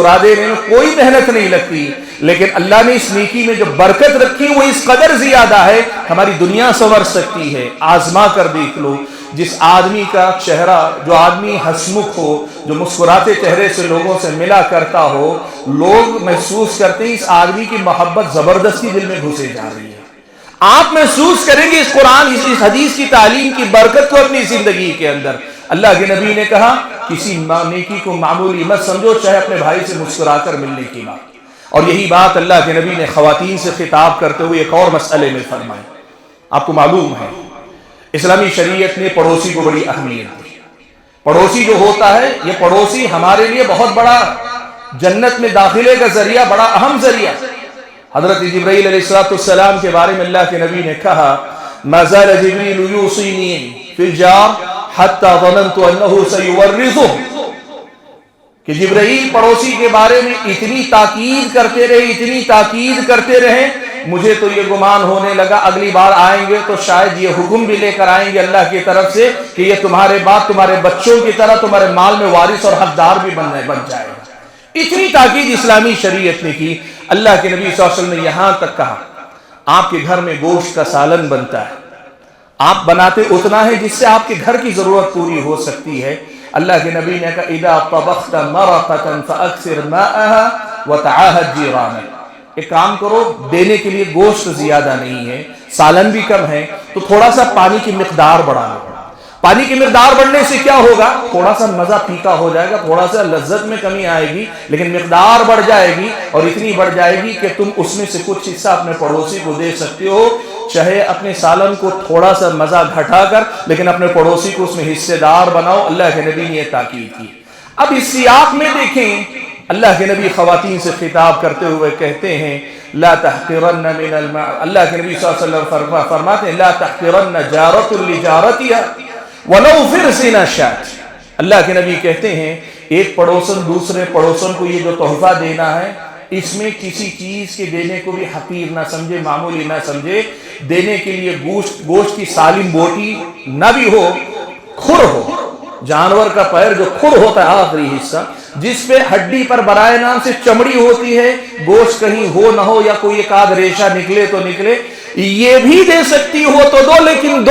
مسکرا دینے میں کوئی محنت نہیں لگتی، لیکن اللہ نے اس نیکی میں جو برکت رکھی وہ اس قدر زیادہ ہے، ہماری دنیا سنور سکتی ہے۔ آزما کر دیکھ لو، جس آدمی کا چہرہ، جو آدمی ہنسمکھ ہو، جو مسکراتے چہرے سے لوگوں سے ملا کرتا ہو، لوگ محسوس کرتے ہیں اس آدمی کی محبت زبردستی دل میں گھسے جا رہی ہے۔ آپ محسوس کریں گے اس قرآن، اس حدیث کی تعلیم کی برکت کو اپنی زندگی کے اندر۔ اللہ کے نبی نے کہا کسی نیکی کو معمولی مت سمجھو، چاہے اپنے بھائی سے مسکرا کر ملنے کی بات۔ اور یہی بات اللہ کے نبی نے خواتین سے خطاب کرتے ہوئے ایک اور مسئلے میں فرمائی۔ آپ کو معلوم ہے اسلامی شریعت نے پڑوسی کو بڑی اہمیت دی۔ پڑوسی جو ہوتا ہے، یہ پڑوسی ہمارے لیے بہت بڑا جنت میں داخلے کا ذریعہ، بڑا اہم ذریعہ۔ حضرت جبرائیل علیہ السلام کے بارے میں اللہ کے نبی نے کہا ما زال جبریل یوصینی فی الجار حتی ظننت انہ سیورثہ، کہ جبرائیل پڑوسی کے بارے میں اتنی تاکید کرتے رہے مجھے تو یہ گمان ہونے لگا اگلی بار آئیں گے تو شاید یہ حکم بھی لے کر آئیں گے اللہ کی طرف سے کہ یہ تمہارے بعد تمہارے بچوں کی طرح تمہارے مال میں وارث اور حقدار بھی بن جائے گا۔ اتنی تاکید اسلامی شریعت نے کی۔ اللہ کے نبی صلی اللہ علیہ وسلم نے یہاں تک کہا آپ کے گھر میں گوشت کا سالن بنتا ہے، آپ بناتے اتنا ہے جس سے آپ کے گھر کی ضرورت پوری ہو سکتی ہے۔ اللہ کے نبی نے کہا اذا طبخت مرقة فاکثر ماءها وتعاهد جيرانك، ایک کام کرو، دینے کے لیے گوشت زیادہ نہیں ہے، سالن بھی کم ہے، تو تھوڑا سا پانی کی مقدار بڑھا لو۔ پانی کی مقدار بڑھنے سے کیا ہوگا؟ تھوڑا سا مزہ پھیکا ہو جائے گا، تھوڑا سا لذت میں کمی آئے گی، لیکن مقدار بڑھ جائے گی، اور اتنی بڑھ جائے گی کہ تم اس میں سے کچھ حصہ اپنے پڑوسی کو دے سکتے ہو، چاہے اپنے سالن کو تھوڑا سا مزہ گھٹا کر، لیکن اپنے پڑوسی کو اس میں حصے دار بناؤ۔ اللہ کے نبی نے یہ تاکید کی۔ اب اس سیاق میں دیکھیں اللہ کے نبی خواتین سے خطاب کرتے ہوئے کہتے ہیں لا تحقرن من اللہ کے نبی صلی اللہ علیہ وسلم فرماتے ہیں لا تحقرن جارۃ لجارتها ولو فرسن شاة۔ اللہ کے نبی کہتے ہیں ایک پڑوسن دوسرے پڑوسن کو یہ جو تحفہ دینا ہے، اس میں کسی چیز کے دینے کو بھی حقیر نہ سمجھے، معمولی نہ سمجھے۔ دینے کے لیے گوشت کی سالم بوٹی نہ بھی ہو، کھر ہو، جانور کا پیر جو کھر ہوتا ہے آخری حصہ، جس پہ ہڈی پر برائے نام سے چمڑی ہوتی ہے، گوشت کہیں ہو نہ ہو یا کوئی ایک آدھ ریشہ نکلے تو نکلے، یہ بھی دے سکتی ہو تو دو، لیکن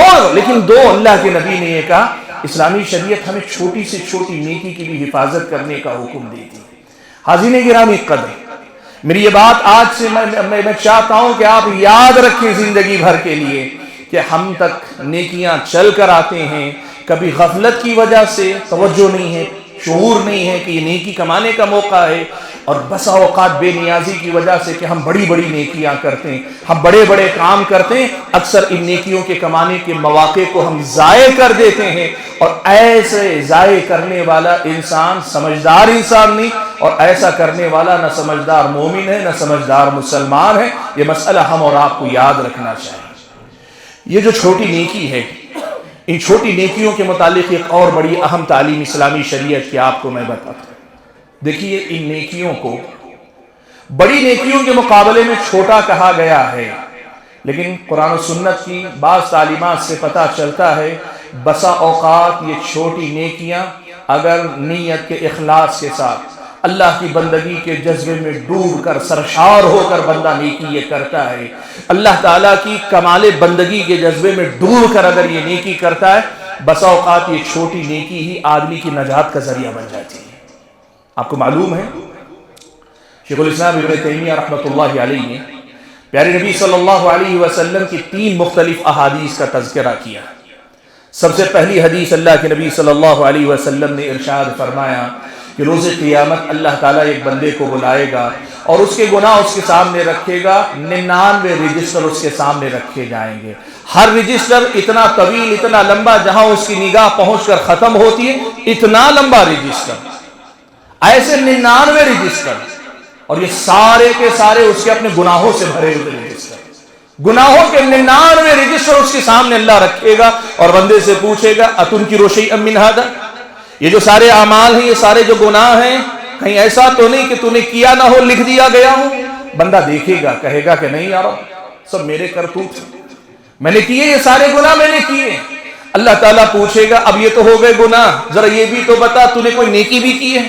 دو اللہ کے نبی نے یہ کہا۔ اسلامی شریعت ہمیں چھوٹی سے چھوٹی نیکی کی بھی حفاظت کرنے کا حکم دیتی ہے۔ حاضرین گرامی قدر، میری یہ بات آج سے میں چاہتا ہوں کہ آپ یاد رکھیں زندگی بھر کے لیے کہ ہم تک نیکیاں چل کر آتے ہیں، کبھی غفلت کی وجہ سے توجہ نہیں ہے، شعور نہیں ہے کہ یہ نیکی کمانے کا موقع ہے، اور بسا اوقات بے نیازی کی وجہ سے کہ ہم بڑی بڑی نیکیاں کرتے ہیں، ہم بڑے بڑے کام کرتے ہیں، اکثر ان نیکیوں کے کمانے کے مواقع کو ہم ضائع کر دیتے ہیں۔ اور ایسے ضائع کرنے والا انسان سمجھدار انسان نہیں، اور ایسا کرنے والا نہ سمجھدار مومن ہے نہ سمجھدار مسلمان ہے۔ یہ مسئلہ ہم اور آپ کو یاد رکھنا چاہیے۔ یہ جو چھوٹی نیکی ہے، ان چھوٹی نیکیوں کے متعلق ایک اور بڑی اہم تعلیم اسلامی شریعت کی آپ کو میں بتاتا ہوں۔ دیکھیے ان نیکیوں کو بڑی نیکیوں کے مقابلے میں چھوٹا کہا گیا ہے، لیکن قرآن و سنت کی بعض تعلیمات سے پتہ چلتا ہے بسا اوقات یہ چھوٹی نیکیاں اگر نیت کے اخلاص کے ساتھ اللہ کی بندگی کے جذبے میں ڈوب کر سرشار ہو کر بندہ نیکی یہ کرتا ہے، اللہ تعالیٰ کی کمال بندگی کے جذبے میں ڈوب کر اگر یہ نیکی کرتا ہے، بسا اوقات یہ چھوٹی نیکی ہی آدمی کی نجات کا ذریعہ بن جاتی ہے۔ آپ کو معلوم ہے شیخ الاسلام ابن تیمیہ رحمۃ اللہ علیہ نے پیارے نبی صلی اللہ علیہ وسلم کی 3 مختلف احادیث کا تذکرہ کیا۔ سب سے پہلی حدیث اللہ کے نبی صلی اللہ علیہ وسلم نے ارشاد فرمایا کہ روز قیامت اللہ تعالیٰ ایک بندے کو بلائے گا اور اس کے گناہ اس کے سامنے رکھے گا، 99 رجسٹر اس کے سامنے رکھے جائیں گے، ہر رجسٹر اتنا طویل اتنا لمبا، جہاں اس کی نگاہ پہنچ کر ختم ہوتی ہے اتنا لمبا رجسٹر، ایسے 99 رجسٹر، اور یہ سارے کے سارے اس کے اپنے گناہوں سے بھرے ہوئے رجسٹر، گناہوں کے 99 رجسٹر اس کے سامنے اللہ رکھے گا اور بندے سے پوچھے گا اتنکر شیئا من ھذا، یہ جو سارے اعمال ہیں، یہ سارے جو گناہ ہیں، کہیں ایسا تو نہیں کہ تو نے کیا نہ ہو، لکھ دیا گیا ہو؟ بندہ دیکھے گا، کہے گا کہ نہیں یار سب میرے کرتوت، میں نے کیے، یہ سارے گناہ میں نے کیے۔ اللہ تعالیٰ پوچھے گا اب یہ تو ہو گئے گناہ، ذرا یہ بھی تو بتا تو نے کوئی نیکی بھی کی ہے؟